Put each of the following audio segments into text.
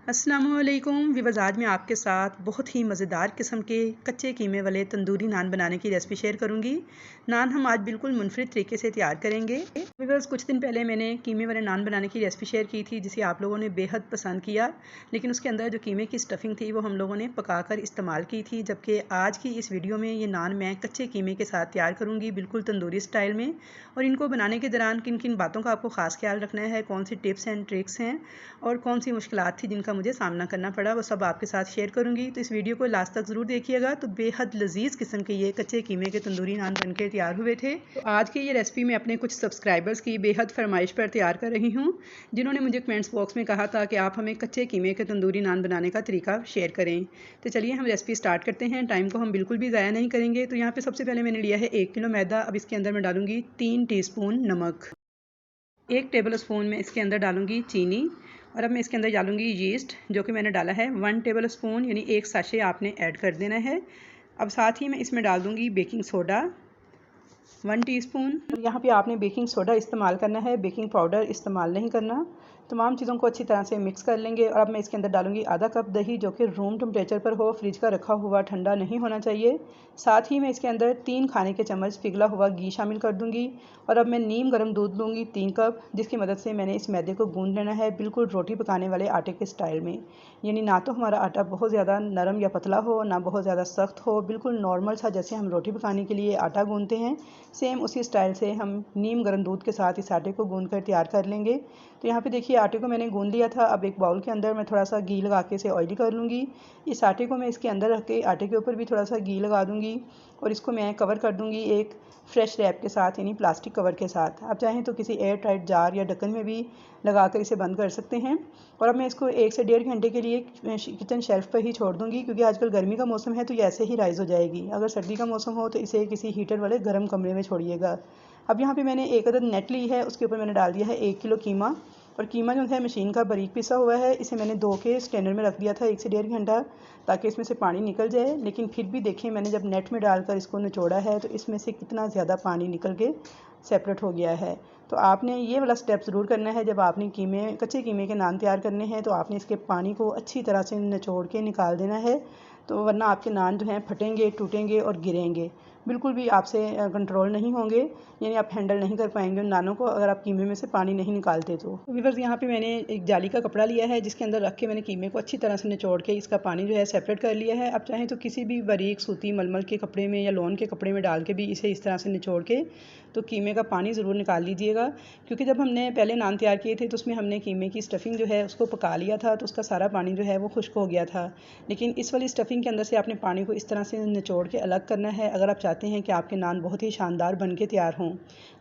अस्सलामुअलैकुम विवर्स, आज मैं आपके साथ बहुत ही मज़ेदार किस्म के कच्चे कीमे वाले तंदूरी नान बनाने की रेसिपी शेयर करूंगी। नान हम आज बिल्कुल मुनफरिद तरीके से तैयार करेंगे। विवर्स, कुछ दिन पहले मैंने कीमे वाले नान बनाने की रेसिपी शेयर की थी जिसे आप लोगों ने बेहद पसंद किया, लेकिन उसके अंदर जो कीमे की स्टफिंग थी वो हम लोगों ने पकाकर इस्तेमाल की थी। जबकि आज की इस वीडियो में ये नान मैं कच्चे कीमे के साथ तैयार करूँगी, बिल्कुल तंदूरी स्टाइल में। और इनको बनाने के दौरान किन किन बातों का आपको ख़ास ख्याल रखना है, कौन सी टिप्स एंड ट्रिक्स हैं और कौन सी मुश्किलात थी जिनका मुझे सामना करना पड़ा, वो सब आपके साथ शेयर करूंगी। तो इस वीडियो को लास्ट तक ज़रूर देखिएगा। तो बेहद लजीज किस्म के ये कच्चे कीमे के तंदूरी नान बनकर तैयार हुए थे। तो आज की ये रेसिपी मैं अपने कुछ सब्सक्राइबर्स की बेहद फरमाइश पर तैयार कर रही हूँ, जिन्होंने मुझे कमेंट्स बॉक्स में कहा था कि आप हमें कच्चे कीमे के तंदूरी नान बनाने का तरीका शेयर करें। तो चलिए हम रेसिपी स्टार्ट करते हैं। टाइम को हम बिल्कुल भी ज़ाया नहीं करेंगे। तो यहाँ पे सबसे पहले मैंने लिया है 1 किलो मैदा। अब इसके अंदर मैं डालूंगी 3 टीस्पून नमक, 1 टेबल स्पून में इसके अंदर डालूंगी चीनी, और अब मैं इसके अंदर डालूंगी यीस्ट, जो कि मैंने डाला है 1 टेबल स्पून, यानी 1 साशे आपने ऐड कर देना है। अब साथ ही मैं इसमें डाल दूंगी बेकिंग सोडा 1 टीस्पून। यहाँ पे आपने बेकिंग सोडा इस्तेमाल करना है, बेकिंग पाउडर इस्तेमाल नहीं करना। तमाम चीज़ों को अच्छी तरह से मिक्स कर लेंगे। और अब मैं इसके अंदर डालूंगी आधा कप दही, जो कि रूम टेम्परेचर पर हो, फ्रिज का रखा हुआ, ठंडा नहीं होना चाहिए। साथ ही मैं इसके अंदर 3 खाने के चम्मच पिघला हुआ घी शामिल कर दूंगी। और अब मैं नीम गर्म दूध लूँगी 3 कप, जिसकी मदद से मैंने इस मैदे को गूंद लेना है, बिल्कुल रोटी पकाने वाले आटे के स्टाइल में। यानी ना तो हमारा आटा बहुत ज़्यादा नरम या पतला हो, ना बहुत ज़्यादा सख्त हो, बिल्कुल नॉर्मल सा जैसे हम रोटी पकाने के लिए आटा गूंदते हैं, सेम उसी स्टाइल से हम नीम गर्म दूध के साथ इस आटे को गूंद कर तैयार कर लेंगे। तो यहाँ पे देखिए आटे को मैंने गूंद लिया था। अब एक बाउल के अंदर मैं थोड़ा सा घी लगा के इसे ऑयली कर लूँगी। इस आटे को मैं इसके अंदर रख के आटे के ऊपर भी थोड़ा सा घी लगा दूँगी और इसको मैं कवर कर दूँगी एक फ्रेश रैप के साथ, यानी प्लास्टिक कवर के साथ। आप चाहें तो किसी एयर टाइट जार या ढक्कन में भी लगाकर इसे बंद कर सकते हैं। और अब मैं इसको 1 से 1.5 घंटे के लिए किचन शेल्फ पर ही छोड़ दूँगी, क्योंकि आजकल गर्मी का मौसम है तो ये ऐसे ही राइज़ हो जाएगी। अगर सर्दी का मौसम हो तो इसे किसी हीटर वाले गर्म कमरे में छोड़िएगा। अब यहाँ पे मैंने एक अदद नेट ली है, उसके ऊपर मैंने डाल दिया है 1 किलो कीमा। और कीमा जो है मशीन का बारीक पिसा हुआ है। इसे मैंने धो के स्ट्रेनर में रख दिया था 1 से 1.5 घंटा, ताकि इसमें से पानी निकल जाए। लेकिन फिर भी देखिए मैंने जब नेट में डालकर इसको निचोड़ा है तो इसमें से कितना ज़्यादा पानी निकल के सेपरेट हो गया है। तो आपने ये वाला स्टेप ज़रूर करना है। जब आपने कच्चे कीमे के नान तैयार करने हैं तो आपने इसके पानी को अच्छी तरह से निचोड़ के निकाल देना है, तो वरना आपके नान जो हैं फटेंगे, टूटेंगे और गिरेंगे, बिल्कुल भी आपसे कंट्रोल नहीं होंगे। यानी आप हैंडल नहीं कर पाएंगे उन नानों को, अगर आप कीमे में से पानी नहीं निकालते तो। व्यूअर्स, यहाँ पे मैंने एक जाली का कपड़ा लिया है, जिसके अंदर रख के मैंने कीमे को अच्छी तरह से निचोड़ के इसका पानी जो है सेपरेट कर लिया है। आप चाहें तो किसी भी बारीक सूती मलमल के कपड़े में या लॉन के कपड़े में डाल के भी इसे इस तरह से निचोड़ के तो कीमे का पानी ज़रूर निकाल लीजिएगा। क्योंकि जब हमने पहले नान तैयार किए थे तो उसमें हमने कीमे की स्टफिंग जो है उसको पका लिया था, तो उसका सारा पानी जो है वो खुश्क हो गया था। लेकिन इस वाली स्टफिंग के अंदर से आपने पानी को इस तरह से निचोड़ के अलग करना है, अगर आप चाहते हैं कि आपके नान बहुत ही शानदार बन के तैयार हों।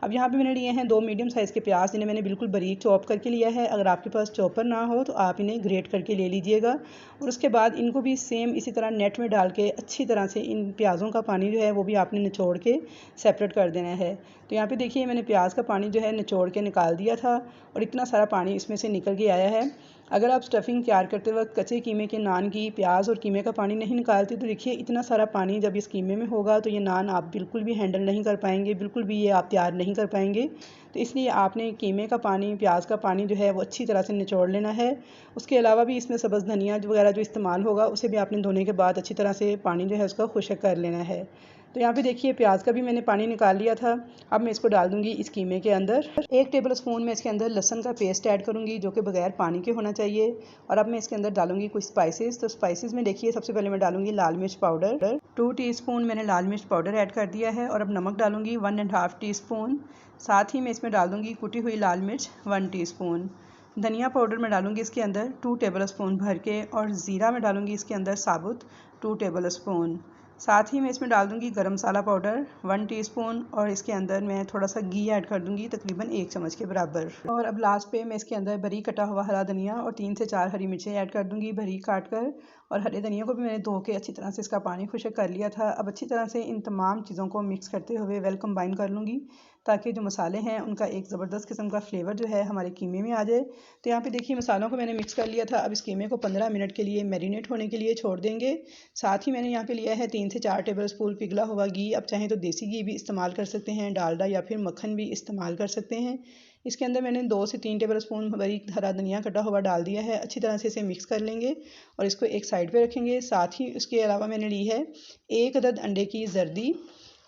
अब यहाँ पे मैंने लिए हैं 2 मीडियम साइज़ के प्याज, जिन्हें मैंने बिल्कुल बारीक चॉप करके लिया है। अगर आपके पास चॉपर ना हो तो आप इन्हें ग्रेट करके ले लीजिएगा। और उसके बाद इनको भी सेम इसी तरह नेट में डाल के अच्छी तरह से इन प्याज़ों का पानी जो है वो भी आपने निचोड़ के सेपरेट कर देना है। तो यहाँ पे देखिए मैंने प्याज का पानी जो है निचोड़ के निकाल दिया था और इतना सारा पानी इसमें से निकल के आया है। अगर आप स्टफिंग तैयार करते वक्त कच्चे कीमे के नान की प्याज और कीमे का पानी नहीं निकालते तो देखिए इतना सारा पानी जब इस कीमे में होगा तो ये नान आप बिल्कुल भी हैंडल नहीं कर पाएंगे, बिल्कुल भी ये आप तैयार नहीं कर पाएंगे। तो इसलिए आपने कीमे का पानी, प्याज का पानी जो है वो अच्छी तरह से निचोड़ लेना है। उसके अलावा भी इसमें सब्ज़ धनिया वगैरह जो इस्तेमाल होगा उसे भी आपने धोने के बाद अच्छी तरह से पानी जो है उसका खुश्क कर लेना है। तो यहाँ पे देखिए प्याज का भी मैंने पानी निकाल लिया था। अब मैं इसको डाल दूँगी इस कीमे के अंदर। 1 टेबल स्पून में इसके अंदर लहसुन का पेस्ट ऐड करूँगी, जो कि बगैर पानी के होना चाहिए। और अब मैं इसके अंदर डालूँगी कुछ स्पाइसेस। तो स्पाइसेस में देखिए सबसे पहले मैं डालूँगी लाल मिर्च पाउडर 2 टीस्पून, मैंने लाल मिर्च पाउडर ऐड कर दिया है। और अब नमक डालूँगी 1.5 टीस्पून। साथ ही मैं इसमें डाल दूँगी कुटी हुई लाल मिर्च 1 टीस्पून। धनिया पाउडर मैं डालूँगी इसके अंदर 2 टेबल स्पून भर के। और ज़ीरा मैं डालूँगी इसके अंदर साबुत 2 टेबल स्पून। साथ ही मैं इसमें डाल दूँगी गरम मसाला पाउडर 1 टीस्पून। और इसके अंदर मैं थोड़ा सा घी ऐड कर दूँगी, तकरीबन 1 चम्मच के बराबर। और अब लास्ट पे मैं इसके अंदर बारीक कटा हुआ हरा धनिया और 3 से 4 हरी मिर्चें ऐड कर दूँगी बारीक काट कर। और हरे धनिया को भी मैंने धो के अच्छी तरह से इसका पानी खुश्क कर लिया था। अब अच्छी तरह से इन तमाम चीज़ों को मिक्स करते हुए वेल कंबाइन कर लूँगी, ताकि जो मसाले हैं उनका एक ज़बरदस्त किस्म का फ्लेवर जो है हमारे कीमे में आ जाए। तो यहाँ पे देखिए मसालों को मैंने मिक्स कर लिया था। अब इस कीमे को 15 मिनट के लिए मैरिनेट होने के लिए छोड़ देंगे। साथ ही मैंने यहाँ पे लिया है 3 से 4 टेबल स्पून पिघला हुआ घी। अब चाहें तो देसी घी भी इस्तेमाल कर सकते हैं, डालडा या फिर मक्खन भी इस्तेमाल कर सकते हैं। इसके अंदर मैंने 2 से 3 टेबल स्पून बारीक हरा धनिया कटा हुआ डाल दिया है। अच्छी तरह से इसे मिक्स कर लेंगे और इसको एक साइड पे रखेंगे। साथ ही इसके अलावा मैंने ली है 1 अदद अंडे की जर्दी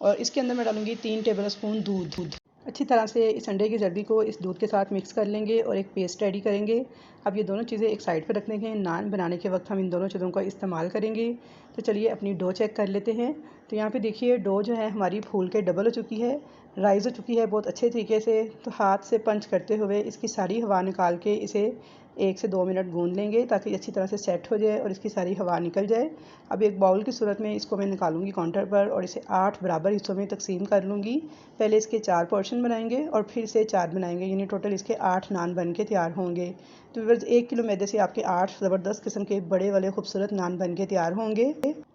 और इसके अंदर मैं डालूँगी 3 टेबल स्पून दूध। अच्छी तरह से इस अंडे की जर्दी को इस दूध के साथ मिक्स कर लेंगे और एक पेस्ट रेडी करेंगे। अब ये दोनों चीज़ें एक साइड पर रख देंगे। नान बनाने के वक्त हम इन दोनों चीज़ों का इस्तेमाल करेंगे। तो चलिए अपनी डो चेक कर लेते हैं। तो यहाँ पे देखिए डो जो है हमारी फूल के डबल हो चुकी है, राइज़ हो चुकी है बहुत अच्छे तरीके से। तो हाथ से पंच करते हुए इसकी सारी हवा निकाल के इसे 1 से 2 मिनट गूंद लेंगे ताकि अच्छी तरह से सेट हो जाए और इसकी सारी हवा निकल जाए। अब एक बाउल की सूरत में इसको मैं निकालूंगी काउंटर पर और इसे 8 बराबर हिस्सों में तकसीम कर लूँगी। पहले इसके 4 पोर्शन बनाएंगे और फिर से 4 बनाएंगे, यानी टोटल इसके 8 नान बन के तैयार होंगे। तो व्यूअर्स 1 किलो मैदे से आपके 8 ज़बरदस्त किस्म के बड़े वाले खूबसूरत नान बन के तैयार होंगे।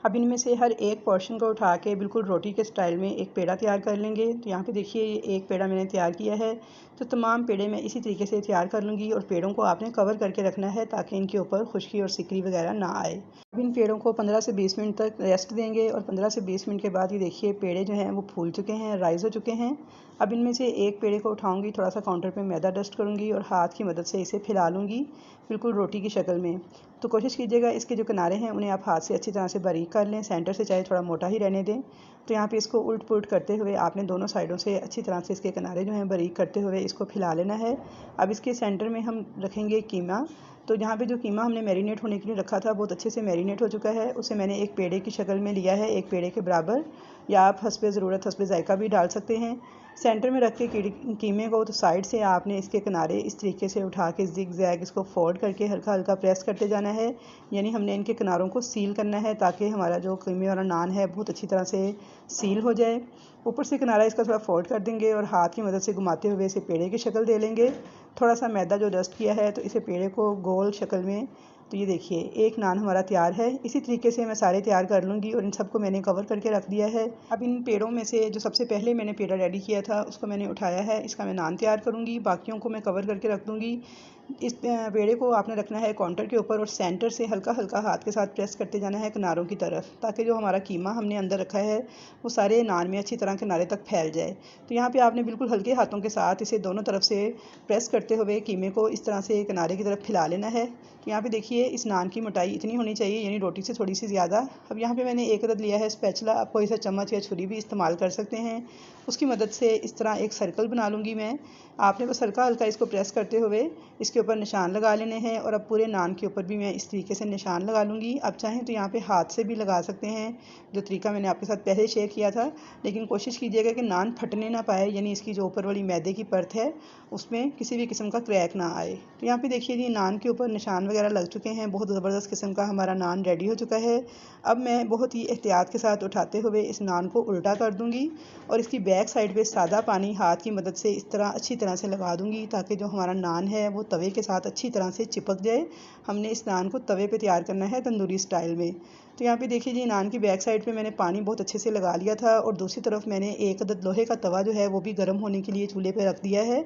अब इनमें से हर एक पोर्शन को उठा के बिल्कुल रोटी के स्टाइल में एक पेड़ा तैयार कर लेंगे। तो यहाँ पे देखिए ये एक पेड़ा मैंने तैयार किया है। तो तमाम पेड़े मैं इसी तरीके से तैयार कर लूँगी और पेड़ों को आपने कवर करके रखना है ताकि इनके ऊपर खुश्की और सिकरी वगैरह ना आए। अब इन पेड़ों को 15 से 20 मिनट तक रेस्ट देंगे और 15 से 20 मिनट के बाद ये देखिए पेड़े जो हैं वो फूल चुके हैं, राइज़ हो चुके हैं। अब इनमें से एक पेड़े को उठाऊंगी, थोड़ा सा काउंटर पे मैदा डस्ट करूंगी और हाथ की मदद से इसे फैला लूँगी बिल्कुल रोटी की शक्ल में। तो कोशिश कीजिएगा इसके जो किनारे हैं उन्हें आप हाथ से अच्छी तरह से बारीक कर लें, सेंटर से चाहे थोड़ा मोटा ही रहने दें। तो यहाँ पे इसको उल्ट पुल्ट करते हुए आपने दोनों साइडों से अच्छी तरह से इसके किनारे जो हैं बारीक करते हुए इसको फैला लेना है। अब इसके सेंटर में हम रखेंगे कीमा। तो यहाँ पे जो कीमा हमने मैरिनेट होने के लिए रखा था बहुत अच्छे से मैरिनेट हो चुका है। उसे मैंने एक पेड़े की शक्ल में लिया है, एक पेड़े के बराबर, या आप हस्बे ज़रूरत हस्बे जायका भी डाल सकते हैं। सेंटर में रख के कीमे को तो साइड से आपने इसके किनारे इस तरीके से उठा के जिग जैग इसको फोल्ड करके हल्का हल्का प्रेस करते जाना है। यानी हमने इनके किनारों को सील करना है ताकि हमारा जो कीमे वाला नान है बहुत अच्छी तरह से सील हो जाए। ऊपर से किनारा इसका थोड़ा फोल्ड कर देंगे और हाथ की मदद से घुमाते हुए इसे पेड़े की शक्ल दे लेंगे। थोड़ा सा मैदा जो डस्ट किया है तो इसे पेड़े को गोल शक्ल में, तो ये देखिए एक नान हमारा तैयार है। इसी तरीके से मैं सारे तैयार कर लूँगी और इन सबको मैंने कवर करके रख दिया है। अब इन पेड़ों में से जो सबसे पहले मैंने पेड़ा रेडी किया था उसको मैंने उठाया है, इसका मैं नान तैयार करूँगी, बाकियों को मैं कवर करके रख दूँगी। इस पेड़े को आपने रखना है काउंटर के ऊपर और सेंटर से हल्का हल्का हाथ के साथ प्रेस करते जाना है किनारों की तरफ ताकि जो हमारा कीमा हमने अंदर रखा है वो सारे नान में अच्छी तरह किनारे तक फैल जाए। तो यहाँ पे आपने बिल्कुल हल्के हाथों के साथ इसे दोनों तरफ से प्रेस करते हुए कीमे को इस तरह से किनारे की तरफ फैला लेना है। तो यहाँ पे देखिए इस नान की मोटाई इतनी होनी चाहिए, यानी रोटी से थोड़ी सी ज़्यादा। अब यहाँ पे मैंने एक अदद लिया है स्पैचुला, आप कोई सा चम्मच या छुरी भी इस्तेमाल कर सकते हैं। उसकी मदद से इस तरह एक सर्कल बना लूँगी मैं। आपने बस हल्का हल्का इसको प्रेस करते हुए इसके ऊपर निशान लगा लेने हैं और अब पूरे नान के ऊपर भी मैं इस तरीके से निशान लगा लूँगी। आप चाहें तो यहाँ पे हाथ से भी लगा सकते हैं, जो तरीका मैंने आपके साथ पहले शेयर किया था, लेकिन कोशिश कीजिएगा कि नान फटने ना पाए, यानी इसकी जो ऊपर वाली मैदे की परत है उसमें किसी भी किस्म का क्रैक ना आए। तो यहाँ पे देखिए जी नान के ऊपर निशान वगैरह लग चुके हैं, बहुत ज़बरदस्त किस्म का हमारा नान रेडी हो चुका है। अब मैं बहुत ही एहतियात के साथ उठाते हुए इस नान को उल्टा कर दूँगी और इसकी बैक साइड पे सादा पानी हाथ की मदद से इस तरह अच्छी तरह से लगा दूँगी ताकि जो हमारा नान है वो तवे के साथ अच्छी तरह से चिपक जाए। हमने इस नान को तवे पे तैयार करना है तंदूरी स्टाइल में। तो यहाँ पे देखिए जी नान की बैक साइड पे मैंने पानी बहुत अच्छे से लगा लिया था और दूसरी तरफ मैंने एक अदद लोहे का तवा जो है वो भी गर्म होने के लिए चूल्हे पे रख दिया है।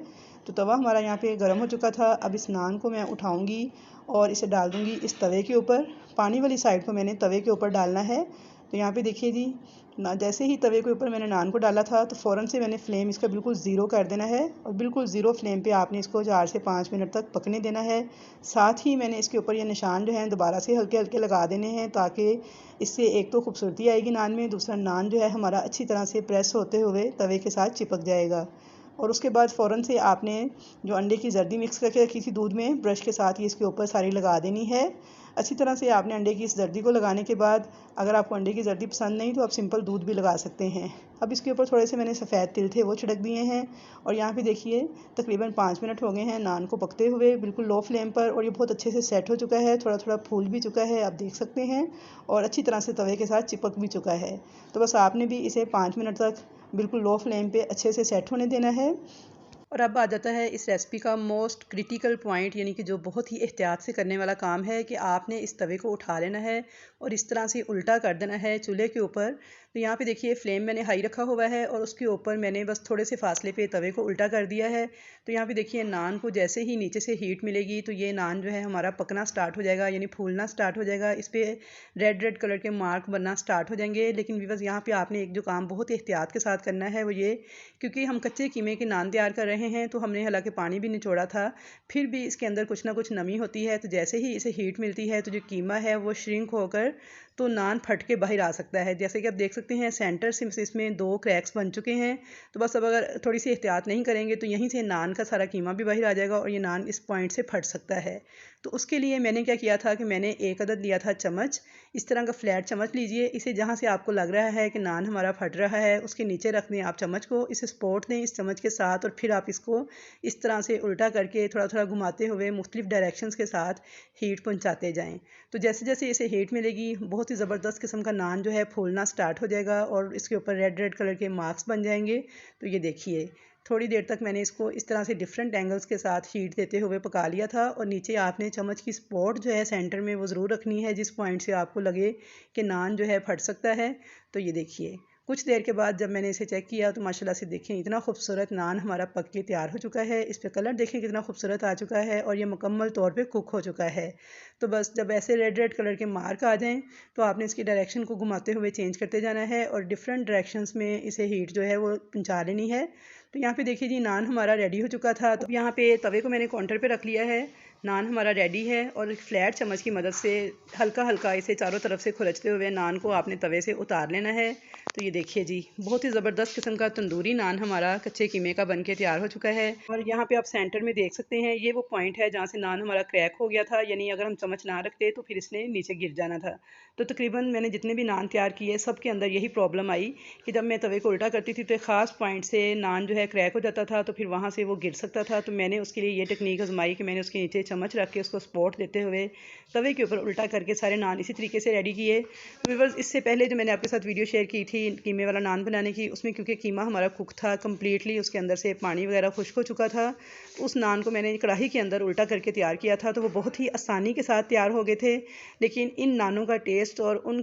तो तवा हमारा यहाँ पे गर्म हो चुका था। अब इस नान को मैं उठाऊँगी और इसे डाल दूँगी इस तवे के ऊपर। पानी वाली साइड को मैंने तवे के ऊपर डालना है। तो यहाँ पे देखिए जी ना, जैसे ही तवे के ऊपर मैंने नान को डाला था तो फ़ौरन से मैंने फ्लेम इसका बिल्कुल ज़ीरो कर देना है और बिल्कुल ज़ीरो फ्लेम पे आपने इसको 4 से 5 मिनट तक पकने देना है। साथ ही मैंने इसके ऊपर ये निशान जो हैं दोबारा से हल्के हल्के लगा देने हैं ताकि इससे एक तो खूबसूरती आएगी नान में, दूसरा नान जो है हमारा अच्छी तरह से प्रेस होते हुए तवे के साथ चिपक जाएगा। और उसके बाद फ़ौरन से आपने जो अंडे की जर्दी मिक्स करके रखी थी दूध में, ब्रश के साथ ही इसके ऊपर सारी लगा देनी है। अच्छी तरह से आपने अंडे की इस जर्दी को लगाने के बाद अगर आपको अंडे की जर्दी पसंद नहीं तो आप सिंपल दूध भी लगा सकते हैं। अब इसके ऊपर थोड़े से मैंने सफ़ेद तिल थे वो छिड़क दिए हैं और यहाँ पे देखिए तकरीबन 5 मिनट हो गए हैं नान को पकते हुए बिल्कुल लो फ्लेम पर और ये बहुत अच्छे से सेट हो चुका है, थोड़ा थोड़ा फूल भी चुका है आप देख सकते हैं और अच्छी तरह से तवे के साथ चिपक भी चुका है। तो बस आपने भी इसे 5 मिनट तक बिल्कुल लो फ्लेम पे अच्छे से सेट होने देना है। और अब आ जाता है इस रेसिपी का मोस्ट क्रिटिकल पॉइंट, यानी कि जो बहुत ही एहतियात से करने वाला काम है कि आपने इस तवे को उठा लेना है और इस तरह से उल्टा कर देना है चूल्हे के ऊपर तो यहाँ पे देखिए फ्लेम मैंने हाई रखा हुआ है और उसके ऊपर मैंने बस थोड़े से फासले पे तवे को उल्टा कर दिया है। तो यहाँ पे देखिए नान को जैसे ही नीचे से हीट मिलेगी तो ये नान जो है हमारा पकना स्टार्ट हो जाएगा, यानी फूलना स्टार्ट हो जाएगा। इस पर रेड रेड कलर के मार्क बनना स्टार्ट हो जाएंगे। लेकिन व्यूअर्स यहाँ पे आपने एक जो काम बहुत ही एहतियात के साथ करना है वो ये, क्योंकि हम कच्चे कीमे के नान तैयार कर रहे हैं तो हमने हालांकि पानी भी निचोड़ा था, फिर भी इसके अंदर कुछ ना कुछ नमी होती है। तो जैसे ही इसे हीट मिलती है तो जो कीमा है वो श्रिंक होकर तो नान फट के बाहर आ सकता है। जैसे कि आप देख सकते हैं सेंटर से इसमें 2 क्रैक्स बन चुके हैं। तो बस अब अगर थोड़ी सी एहतियात नहीं करेंगे तो यहीं से नान का सारा कीमा भी बाहर आ जाएगा और ये नान इस पॉइंट से फट सकता है। तो उसके लिए मैंने क्या किया था कि मैंने एक अदद लिया था चम्मच। इस तरह का फ्लैट चम्मच लीजिए, इसे जहाँ से आपको लग रहा है कि नान हमारा फट रहा है उसके नीचे रख दें आप चम्मच को, इसे सपोर्ट दें इस चम्मच के साथ और फिर आप इसको इस तरह से उल्टा करके थोड़ा थोड़ा घुमाते हुए मुख्तलिफ डायरेक्शंस के साथ हीट पहुँचाते जाएँ। तो जैसे जैसे इसे हीट मिलेगी बहुत ही ज़बरदस्त किस्म का नान जो है फूलना स्टार्ट हो जाएगा और इसके ऊपर रेड रेड कलर के मार्क्स बन जाएंगे। तो ये देखिए थोड़ी देर तक मैंने इसको इस तरह से डिफरेंट एंगल्स के साथ हीट देते हुए पका लिया था। और नीचे आपने चम्मच की स्पॉट जो है सेंटर में वो ज़रूर रखनी है जिस पॉइंट से आपको लगे कि नान जो है फट सकता है। तो ये देखिए कुछ देर के बाद जब मैंने इसे चेक किया तो माशाल्लाह से देखें इतना खूबसूरत नान हमारा पक के तैयार हो चुका है। इस पर कलर देखें कितना खूबसूरत आ चुका है और ये मुकम्मल तौर पे कुक हो चुका है। तो बस जब ऐसे रेड रेड कलर के मार्क आ जाएं तो आपने इसकी डायरेक्शन को घुमाते हुए चेंज करते जाना है और डिफरेंट डायरेक्शंस में इसे हीट जो है वो पहुँचा लेनी है। तो यहाँ पे देखिए जी नान हमारा रेडी हो चुका था। तो यहाँ पे तवे को मैंने काउंटर पे रख लिया है, नान हमारा रेडी है और एक फ्लैट चम्मच की मदद से हल्का हल्का इसे चारों तरफ से खुरचते हुए नान को आपने तवे से उतार लेना है। तो ये देखिए जी बहुत ही ज़बरदस्त किस्म का तंदूरी नान हमारा कच्चे कीमे का बन के तैयार हो चुका है। और यहाँ पे आप सेंटर में देख सकते हैं ये वो पॉइंट है जहाँ से नान हमारा क्रैक हो गया था, यानी अगर हम चम्मच ना रखते तो फिर इसने नीचे गिर जाना था। तो तकरीबन मैंने जितने भी नान तैयार किए सब के अंदर यही प्रॉब्लम आई कि जब मैं तवे को उल्टा करती थी तो एक ख़ास पॉइंट से नान जो है क्रैक हो जाता था, तो फिर वहाँ से वो गिर सकता था। तो मैंने उसके लिए ये टेक्निक आजमाई कि मैंने उसके नीचे चम्मच रख के उसको सपोर्ट देते हुए तवे के ऊपर उल्टा करके सारे नान इसी तरीके से रेडी किए। व्यूअर्स इससे पहले जो मैंने आपके साथ वीडियो शेयर की थी कीमे वाला नान बनाने की, उसमें क्योंकि कीमा हमारा कुक था कम्प्लीटली, उसके अंदर से पानी वगैरह खुश्क हो चुका था, तो उस नान को मैंने कढ़ाई के अंदर उल्टा करके तैयार किया था। तो वो बहुत ही आसानी के साथ तैयार हो गए थे। लेकिन इन नानों का टेस्ट और उन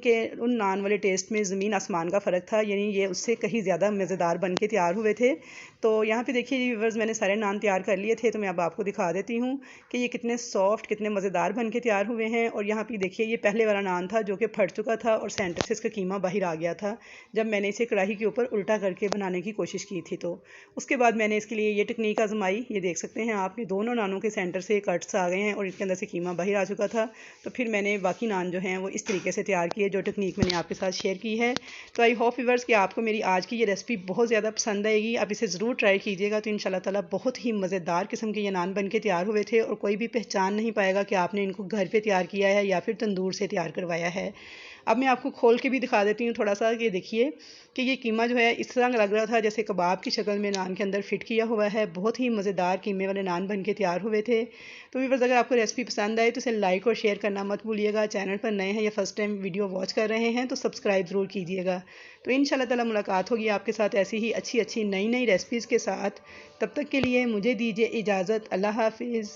नान वाले टेस्ट में ज़मीन आसमान का फ़र्क था, यानी ये उससे कहीं ज़्यादा मज़ेदार बन के तैयार हुए थे। तो यहाँ पे देखिए व्यूअर्स मैंने सारे नान तैयार कर लिए थे, तो मैं अब आपको दिखा देती हूँ कि ये कितने सॉफ्ट कितने मज़ेदार बन के तैयार हुए हैं। और यहाँ पे देखिए ये पहले वाला नान था जो कि फट चुका था और सेंटर से इसका कीमा बाहर आ गया था जब मैंने इसे कढ़ाई के ऊपर उल्टा करके बनाने की कोशिश की थी। तो उसके बाद मैंने इसके लिए ये टेक्निक आजमाई। ये देख सकते हैं आप, ये दोनों नानों के सेंटर से कट्स आ गए हैं और इसके अंदर से कीमा बाहर आ चुका था। तो फिर मैंने बाकी नान जो हैं वो इस तरीके से तैयार किए जो टेक्निक मैंने आपके साथ शेयर की है। तो आई होप व्यूअर्स कि आपको मेरी आज की ये रेसिपी बहुत ज़्यादा पसंद आएगी। आप इसे ज़रूर ट्राई कीजिएगा। तो इंशाल्लाह ताला बहुत ही मज़ेदार किस्म के ये नान बन के तैयार हुए थे और कोई भी पहचान नहीं पाएगा कि आपने इनको घर पे तैयार किया है या फिर तंदूर से तैयार करवाया है। अब मैं आपको खोल के भी दिखा देती हूँ थोड़ा सा। ये देखिए कि ये कीमा जो है इस तरह लग रहा था जैसे कबाब की शक्ल में नान के अंदर फिट किया हुआ है। बहुत ही मज़ेदार कीमे वाले नान बन के तैयार हुए थे। तो व्यूअर्स अगर आपको रेसिपी पसंद आए तो इसे लाइक और शेयर करना मत भूलिएगा। चैनल पर नए हैं या फर्स्ट टाइम वीडियो वॉच कर रहे हैं तो सब्सक्राइब ज़रूर कीजिएगा। तो इंशाल्लाह ताला मुलाकात होगी आपके साथ ऐसी ही अच्छी अच्छी नई नई रेसिपीज़ के साथ। तब तक के लिए मुझे दीजिए इजाज़त। अल्लाह हाफिज़।